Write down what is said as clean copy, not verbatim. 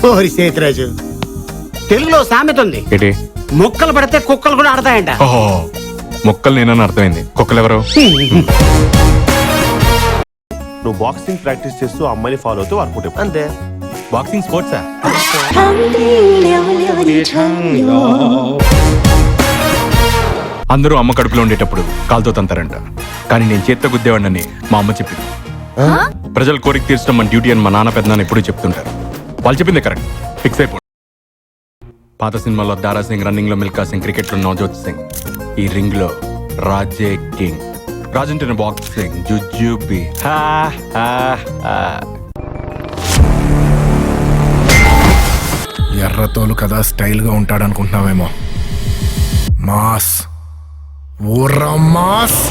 ఓరి సేతురాజు, తెలుగులో సామెత ఉంది, ఏంటి? మొక్కలు పడితే కుక్కలు కూడా ఆడతాయంట. ఓహో, మొక్కలు నేనని అర్థమైంది. కుక్కలు ఎవరు? నువ్వు బాక్సింగ్ ప్రాక్టీస్ చేస్తూ అమ్మాయిని ఫాలో అవుతూ వర్కౌట్ అంతే. బాక్సింగ్ స్పోర్ట్సా? అందరూ అమ్మ కడుపులో ఉండేటప్పుడు కాలుతో తంతారంట, కానీ నేను చేత్తో గుద్దేవాడిని మా అమ్మ చెప్పింది. ప్రజల కోరిక తీర్చడం మన డ్యూటీ అని మా నాన్న పెద్దనాన్న ఎప్పుడూ చెప్తుంటారు. వాళ్ళు చెప్పింది కరెక్ట్, ఫిక్స్ అయిపో. పాత సినిమాలో దారా సింగ్, రన్నింగ్ లో మిల్కా సింగ్, క్రికెట్ లో నవజోత్ సింగ్, ఈ రింగ్ లో రాజే కింగ్. రాజు అంటే బాక్సింగ్, జుజుబి. ఎర్రతోలు కదా స్టైల్ గా ఉంటాడనుకుంటున్నావేమో. Mass, ఊర్రా mass.